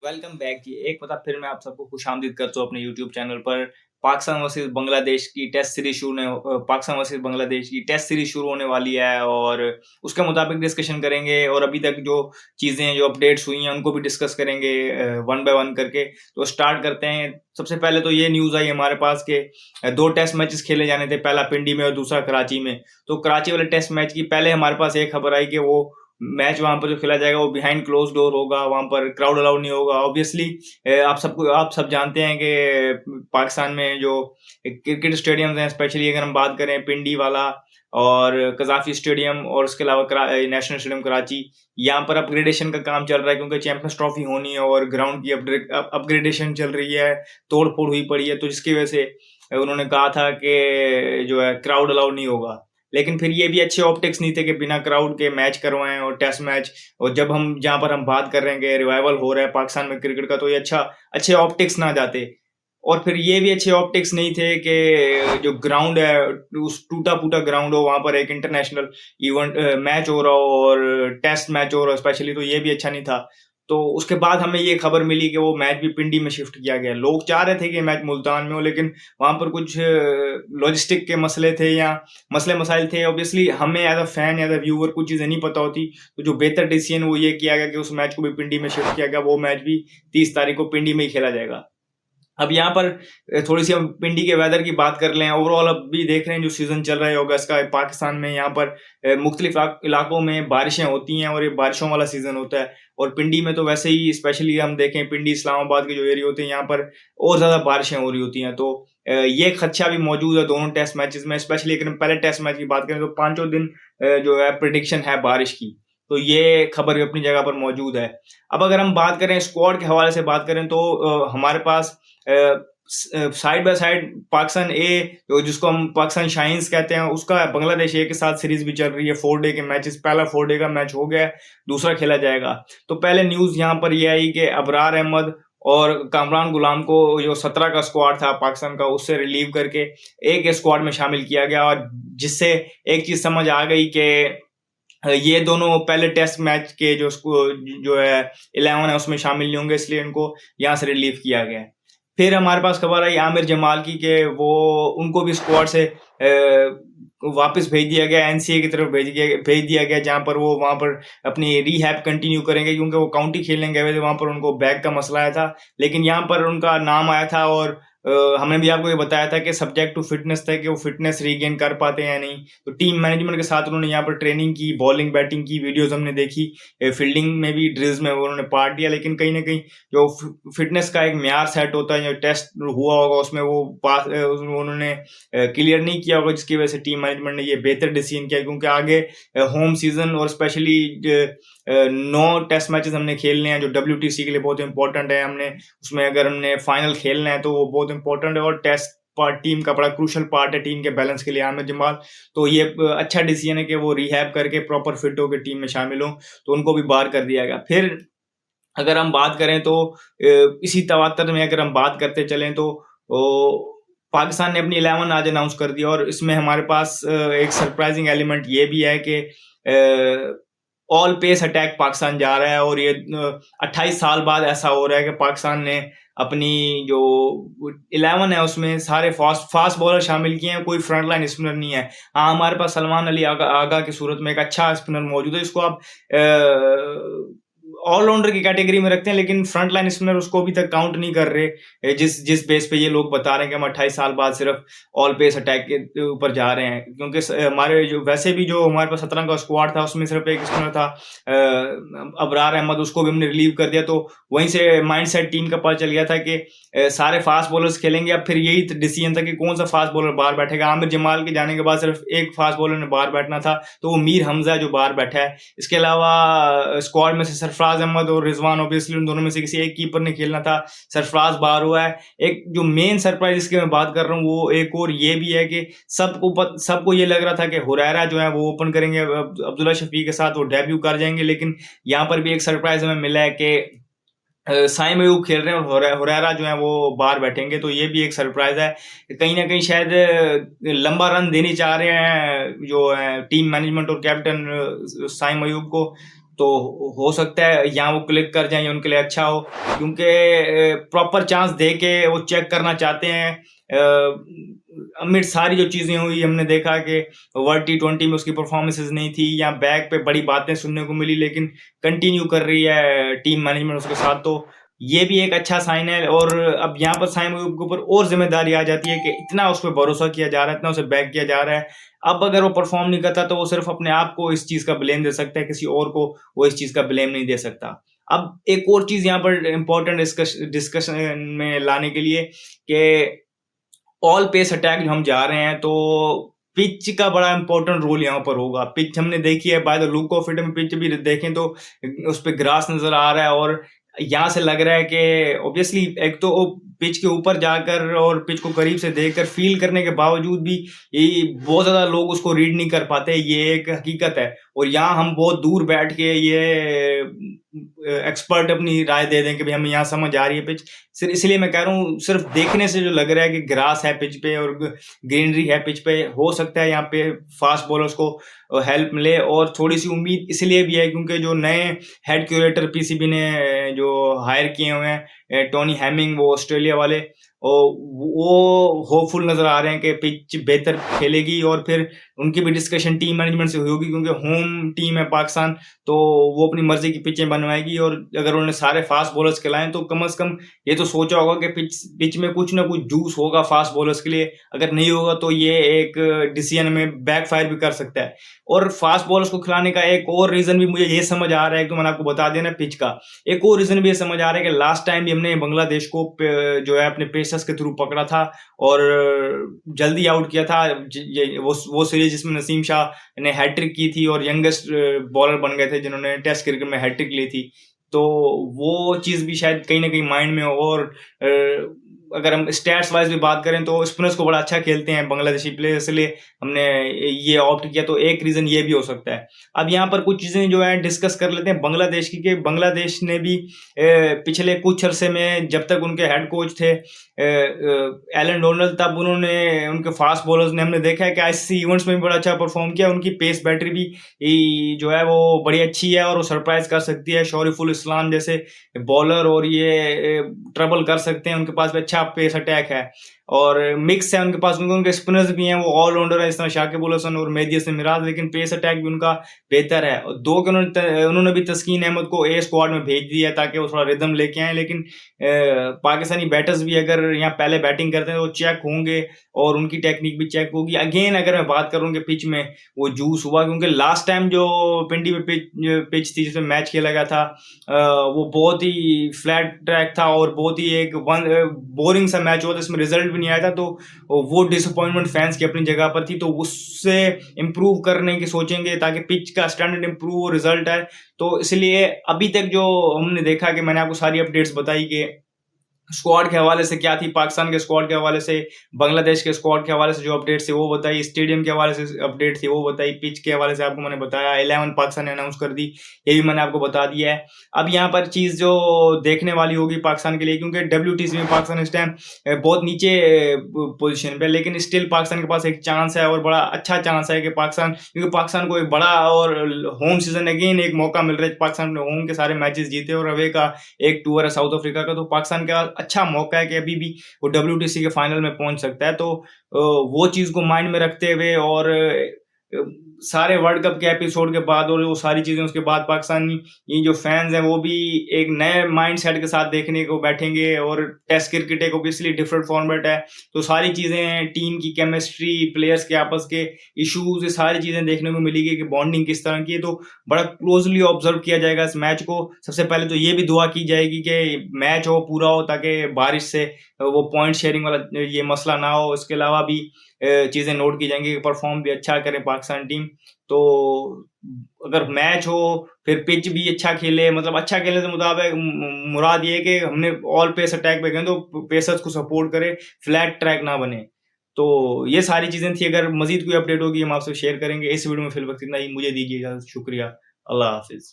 Welcome back जी। एक बार फिर मैं आप सबको खुशामदीद करता हूँ अपने यूट्यूब चैनल पर। पाकिस्तान वर्सेस बांग्लादेश की test series Pakistan versus Bangladesh की टेस्ट सीरीज शुरू होने वाली है और उसके मुताबिक डिस्कशन करेंगे और अभी तक जो चीज़ें जो अपडेट्स हुई हैं उनको भी डिस्कस करेंगे वन बाय वन करके। तो स्टार्ट करते हैं। सबसे पहले तो ये न्यूज़ आई हमारे पास के 2 टेस्ट मैचेस खेले जाने थे, पहला पिंडी में और दूसरा कराची में। तो कराची वाले टेस्ट मैच की पहले हमारे पास एक खबर आई कि वो मैच वहाँ पर जो खेला जाएगा वो बिहाइंड क्लोज़ डोर होगा, वहाँ पर क्राउड अलाउ नहीं होगा। ऑब्वियसली आप सब जानते हैं कि पाकिस्तान में जो क्रिकेट स्टेडियम्स हैं, स्पेशली अगर हम बात करें पिंडी वाला और कज़ाफ़ी स्टेडियम और उसके अलावा नेशनल स्टेडियम कराची, यहाँ पर अपग्रेडेशन का काम चल रहा है क्योंकि चैंपियंस ट्रॉफी होनी है और ग्राउंड की अपग्रेडेशन चल रही है, तोड़-फोड़ हुई पड़ी है, तो जिसकी वजह से उन्होंने कहा था कि जो है क्राउड अलाउ नहीं होगा। लेकिन फिर ये भी अच्छे ऑप्टिक्स नहीं थे कि बिना क्राउड के मैच करवाएँ और टेस्ट मैच। और जब हम जहाँ पर हम बात कर रहे हैं कि रिवाइवल हो रहा है पाकिस्तान में क्रिकेट का, तो ये अच्छे ऑप्टिक्स ना जाते। और फिर ये भी अच्छे ऑप्टिक्स नहीं थे कि जो ग्राउंड है उस टूटा-फूटा ग्राउंड हो, वहाँ पर एक इंटरनेशनल मैच हो रहा हो और टेस्ट मैच हो रहा हो स्पेशली, तो ये भी अच्छा नहीं था। तो उसके बाद हमें ये खबर मिली कि वो मैच भी पिंडी में शिफ्ट किया गया है। लोग चाह रहे थे कि मैच मुल्तान में हो, लेकिन वहाँ पर कुछ लॉजिस्टिक के मसले थे या मसले-मसाइल थे। ऑब्वियसली हमें as a fan, as a viewer कुछ चीज़ें नहीं पता होती। तो जो बेहतर डिसीजन वो ये किया गया कि उस मैच को भी पिंडी में शिफ्ट किया गया। वो मैच भी 30 तारीख को पिंडी में ही खेला जाएगा। अब यहाँ पर थोड़ी-सी हम पिंडी के वेदर की बात कर लें। ओवरऑल अभी देख रहे हैं जो सीज़न चल रहा है अगस्त का पाकिस्तान में, यहाँ पर मुख्तलिफ इलाकों में बारिशें होती हैं और ये बारिशों वाला सीज़न होता है। और पिंडी में तो वैसे ही स्पेशली हम देखें पिंडी इस्लामाबाद के जो एरिया होते हैं यहाँ पर और ज़्यादा बारिशें हो रही होती हैं। तो ये खदशा भी मौजूद है दोनों टेस्ट मैचेज़ में। स्पेशली अगर हम पहले टेस्ट मैच की बात करें तो पाँचों दिन जो है प्रेडिक्शन है बारिश की। तो ये खबर भी अपनी जगह पर मौजूद है। अब अगर हम बात करें स्क्वाड के हवाले से बात करें तो हमारे पास साइड बाय साइड पाकिस्तान ए जिसको हम पाकिस्तान शाहीन्स कहते हैं, उसका बांग्लादेश ए के साथ सीरीज भी चल रही है। 4 डे के मैचेस, पहला 4 डे का मैच हो गया है, दूसरा खेला जाएगा। तो पहले न्यूज़ यहाँ पर ये आई कि अबरार अहमद और कामरान गुलाम को जो 17 का स्क्वाड था पाकिस्तान का, उससे रिलीव करके एक स्क्वाड में शामिल किया गया और जिससे एक चीज़ समझ आ गई कि ये दोनों पहले टेस्ट मैच के जो है 11 है उसमें शामिल नहीं होंगे, इसलिए इनको यहाँ से रिलीव किया गया है। फिर हमारे पास खबर आई आमिर जमाल की कि वो उनको भी स्क्वाड से वापस भेज दिया गया, एनसीए की तरफ भेज दिया गया, जहाँ पर वो वहाँ पर अपनी रिहैब कंटिन्यू करेंगे क्योंकि वो काउंटी खेलने गए हुए थे, वहाँ पर उनको बैक का मसला आया था। लेकिन यहाँ पर उनका नाम आया था और हमने भी आपको ये बताया था कि सब्जेक्ट टू फिटनेस था कि वो फिटनेस रीगेन कर पाते हैं या नहीं। तो टीम मैनेजमेंट के साथ उन्होंने यहाँ पर ट्रेनिंग की, बॉलिंग, बैटिंग की वीडियोज़ हमने देखी। फील्डिंग में भी ड्रिल्स में उन्होंने पार्ट लिया, लेकिन कहीं न कहीं जो फिटनेस का एक म्यार सेट होता है, जो टेस्ट हुआ होगा उसमें वो उन्होंने क्लियर नहीं किया होगा, जिसकी वजह से टीम मैनेजमेंट ने ये बेहतर डिसीजन किया क्योंकि आगे होम सीज़न और स्पेशली 9 टेस्ट मैचेस हमने खेलने हैं जो WTC के लिए बहुत इंपॉर्टेंट है। उसमें अगर हमने फाइनल खेलना है तो वो बहुत इंपॉर्टेंट है और टेस्ट पार्ट टीम का बड़ा क्रूशियल पार्ट है टीम के बैलेंस के लिए आमिर जमाल। तो ये अच्छा डिसीजन है कि वो रिहैब करके प्रॉपर फिट होकर टीम में शामिल हों, तो उनको भी बाहर कर दिया गया। फिर अगर हम बात करें तो इसी तवातर में अगर हम बात करते चलें तो ओ, पाकिस्तान ने अपनी 11 आज अनाउंस कर दिया और इसमें हमारे पास एक सरप्राइजिंग एलिमेंट ये भी है कि ऑल पेस अटैक पाकिस्तान जा रहा है और ये 28 साल बाद ऐसा हो रहा है कि पाकिस्तान ने अपनी जो 11 है उसमें सारे फास्ट बॉलर शामिल किए हैं, कोई फ्रंट लाइन स्पिनर नहीं है। हाँ, हमारे पास सलमान अली आगा की सूरत में एक अच्छा स्पिनर मौजूद है जिसको आप ऑलराउंडर की कैटेगरी में रखते हैं, लेकिन फ्रंट लाइन स्पिनर उसको अभी तक काउंट नहीं कर रहे। जिस बेस पे ये लोग बता रहे हैं कि हम 28 साल बाद सिर्फ ऑल पेस अटैक के ऊपर जा रहे हैं, क्योंकि हमारे जो वैसे भी जो हमारे पास 17 का स्क्वाड था उसमें सिर्फ एक स्पिनर था अबरार अहमद, उसको भी हमने रिलीव कर दिया। तो वहीं से माइंडसेट टीम का पता चल गया था कि सारे फास्ट बॉलर्स खेलेंगे। अब फिर यही डिसीजन था कि कौन सा फास्ट बॉलर बाहर बैठेगा। आमिर जमाल के जाने के बाद सिर्फ एक फास्ट बॉलर ने बाहर बैठना था, तो वो मीर हमजा जो बाहर बैठा है। इसके अलावा स्क्वाड में से सरफराज अहमद और रिजवान, ऑब्वियसली उन दोनों में से किसी एक कीपर ने खेलना था। सरफराज बाहर हुआ है। एक जो मेन सरप्राइज इसकी मैं बात कर रहा हूँ वो एक और ये भी है कि सबको ये लग रहा था कि हुरैरा जो है वो ओपन करेंगे अब्दुल्ला शफीक के साथ, वो डेब्यू कर जाएंगे। लेकिन यहाँ पर भी एक सरप्राइज हमें मिला है कि साई मयूब खेल रहे हैं और हुरैरा जो है वो बाहर बैठेंगे। तो ये भी एक सरप्राइज है। कहीं ना कहीं शायद लंबा रन देने चाह रहे हैं जो टीम मैनेजमेंट और कैप्टन साई मयूब को। तो हो सकता है यहाँ वो क्लिक कर जाएँ, ये उनके लिए अच्छा हो, क्योंकि प्रॉपर चांस दे के वो चेक करना चाहते हैं। अमिट सारी जो चीज़ें हुई, हमने देखा कि वर्ल्ड टी20 में उसकी परफॉर्मेंसेज़ नहीं थी, या बैक पे बड़ी बातें सुनने को मिली, लेकिन कंटिन्यू कर रही है टीम मैनेजमेंट उसके साथ, तो ये भी एक अच्छा साइन है। और अब यहाँ पर साइम अयूब के ऊपर और ज़िम्मेदारी आ जाती है कि इतना उस पे भरोसा किया जा रहा है, इतना उसे बैक किया जा रहा है। अब अगर वो परफ़ॉर्म नहीं करता, तो वो सिर्फ़ अपने आप को इस चीज़ का ब्लेम दे सकता है, किसी और को वो इस चीज़ का ब्लेम नहीं दे सकता। अब एक और चीज़ यहाँ पर इम्पोर्टेंट डिस्कशन में लाने के लिए, कि ऑल पेस अटैक जो हम जा रहे हैं, तो पिच का बड़ा इम्पोर्टेंट रोल यहाँ पर होगा। पिच हमने देखी है, by the look of it, हम पिच भी देखें तो उस पे ग्रास नज़र आ रहा है, और यहाँ से लग रहा है कि ऑब्वियसली एक तो वो पिच के ऊपर जाकर और पिच को करीब से देखकर फ़ील करने के बावजूद भी ये बहुत ज़्यादा लोग उसको रीड नहीं कर पाते, ये एक हकीकत है। और यहाँ हम बहुत दूर बैठ के ये एक्सपर्ट अपनी राय दे दें कि भई हमें यहाँ समझ आ रही है पिच। सिर्फ़ इसलिए मैं कह रहा हूँ, सिर्फ़ देखने से जो लग रहा है कि ग्रास है पिच पे और ग्रीनरी है पिच पे, हो सकता है यहाँ पे फ़ास्ट बॉलर्स को हेल्प मिले। और थोड़ी-सी उम्मीद इसलिए भी है, क्योंकि जो नए हेड क्यूरेटर पीसीबी ने जो हायर किए हुए हैं, टोनी हैमिंग, वो ऑस्ट्रेलिया वाले, वो होपफुल नज़र आ रहे हैं कि पिच बेहतर खेलेगी। और फिर उनकी भी डिस्कशन टीम मैनेजमेंट से हुई होगी, क्योंकि होम टीम है पाकिस्तान, तो वो अपनी मर्ज़ी की पिचें बनवाएगी। और अगर उन्होंने सारे फ़ास्ट बॉलर्स खिलाएँ, तो कम से कम ये तो सोचा होगा कि पिच पिच में कुछ ना कुछ जूस होगा फ़ास्ट बॉलर्स के लिए। अगर नहीं होगा, तो ये एक डिसीजन में बैकफ़ायर भी कर सकता है। और फ़ास्ट बॉलर्स को खिलाने का एक और रीज़न भी मुझे ये समझ आ रहा है, तो मैंने आपको बता दिया ना पिच का। एक और रीज़न भी ये समझ आ रहा है कि लास्ट टाइम भी हमने बांग्लादेश को जो है अपने पेसर्स के थ्रू पकड़ा था, और जल्दी आउट किया था। ये वो सीरीज़ जिसमें नसीम शाह ने हैट्रिक की थी, और यंगेस्ट बॉलर बन गए थे जिन्होंने टेस्ट क्रिकेट में हैट्रिक ली थी। तो वो चीज़ भी शायद कहीं न कहीं माइंड में हो। और अगर हम स्टैट्स वाइज़ भी बात करें, तो स्पिनर्स को बड़ा अच्छा खेलते हैं बांग्लादेशी प्लेयर, इसलिए हमने ये ऑप्ट किया, तो एक रीज़न ये भी हो सकता है। अब यहाँ पर कुछ चीज़ें जो हैं डिस्कस कर लेते हैं बांग्लादेश की, कि बांग्लादेश ने भी पिछले कुछ अरसे में, जब तक उनके हेड कोच थे एलन डोनाल्ड, तब उन्होंने उनके फास्ट बॉलर्स ने, हमने देखा है कि आईसीसी इवेंट्स में भी बड़ा अच्छा परफॉर्म किया। उनकी पेस बैटरी भी जो है वो बड़ी अच्छी है, और वो सरप्राइज़ कर सकती है। शरीफुल इस्लाम जैसे बॉलर, और ये ट्रबल कर सकते हैं, उनके पास भी अच्छा पेस अटैक है। और मिक्स है उनके पास, क्योंकि उनके स्पिनर्स भी हैं, वो ऑलराउंडर है, इस तरह शाकिब अल हसन और मेहदी हसन मिराज, लेकिन पेस अटैक भी उनका बेहतर है। और 2 के उन्होंने भी तस्कीन अहमद को ए स्क्वाड में भेज दिया, ताकि वो थोड़ा रिदम लेके आएँ। लेकिन पाकिस्तानी बैटर्स भी अगर यहाँ पहले बैटिंग करते हैं, तो चेक होंगे, और उनकी टेक्निक भी चेक होगी। अगेन अगर मैं बात करूँ कि पिच में वो जूस हुआ, क्योंकि लास्ट टाइम जो पिंडी में पिच थी जिसमें मैच खेला गया था, वो बहुत ही फ्लैट ट्रैक था, और बहुत ही एक बोरिंग सा मैच हुआ था, इसमें रिजल्ट भी नहीं आया था। तो वो डिसअपॉइंटमेंट फैंस की अपनी जगह पर थी, तो उससे इम्प्रूव करने की सोचेंगे, ताकि पिच का स्टैंडर्ड इम्प्रूव हो, रिजल्ट आए। तो इसलिए अभी तक जो हमने देखा, कि मैंने आपको सारी अपडेट्स बताई कि स्क्वाड के हवाले से क्या थी, पाकिस्तान के स्क्वाड के हवाले से, बांग्लादेश के स्क्वाड के हवाले से जो अपडेट थी वो बताई, स्टेडियम के हवाले से अपडेट थी वो बताई, पिच के हवाले से आपको मैंने बताया, 11 पाकिस्तान ने अनाउंस कर दी, ये भी मैंने आपको बता दिया है। अब यहाँ पर चीज़ जो देखने वाली होगी पाकिस्तान के लिए, क्योंकि डब्ल्यूटीसी में पाकिस्तान इस टाइम बहुत नीचे पोजीशन पे, लेकिन स्टिल पाकिस्तान के पास एक चांस है, और बड़ा अच्छा चांस है कि पाकिस्तान, क्योंकि पाकिस्तान को एक बड़ा और होम सीजन अगेन एक मौका मिल रहा है। पाकिस्तान ने होम के सारे मैचेस जीते, और अवे का एक टूर है साउथ अफ्रीका का, तो पाकिस्तान के पास अच्छा मौका है कि अभी भी वो डब्ल्यूटीसी के फाइनल में पहुंच सकता है। तो वो चीज़ को माइंड में रखते हुए, और सारे वर्ल्ड कप के एपिसोड के बाद, और वो सारी चीज़ें उसके बाद, पाकिस्तानी ये जो फैंस हैं, वो भी एक नए माइंडसेट के साथ देखने को बैठेंगे। और टेस्ट क्रिकेट एक ऑब्वियसली डिफरेंट फॉर्मेट है, तो सारी चीज़ें, टीम की केमिस्ट्री, प्लेयर्स के आपस के इश्यूज, ये सारी चीज़ें देखने को मिलेगी कि बॉन्डिंग किस तरह की है। तो बड़ा क्लोजली ऑब्जर्व किया जाएगा इस मैच को। सबसे पहले तो ये भी दुआ की जाएगी कि मैच हो, पूरा हो, ताकि बारिश से वो पॉइंट शेयरिंग वाला ये मसला ना हो। इसके अलावा भी चीज़ें नोट की जाएंगी कि परफॉर्म भी अच्छा करे पाकिस्तान टीम। तो अगर मैच हो, फिर पिच भी अच्छा खेले, मतलब अच्छा खेलने से मुताबिक मुराद ये है कि हमने ऑल पेस अटैक पे गए, तो पेसर्स को सपोर्ट करे, फ्लैट ट्रैक ना बने। तो ये सारी चीज़ें थी। अगर मज़ीद कोई अपडेट होगी, हम आपसे शेयर करेंगे। इस वीडियो में फिल वक्त इतना ही। मुझे दीजिए इजाज़त। शुक्रिया। अल्लाह हाफ़िज़।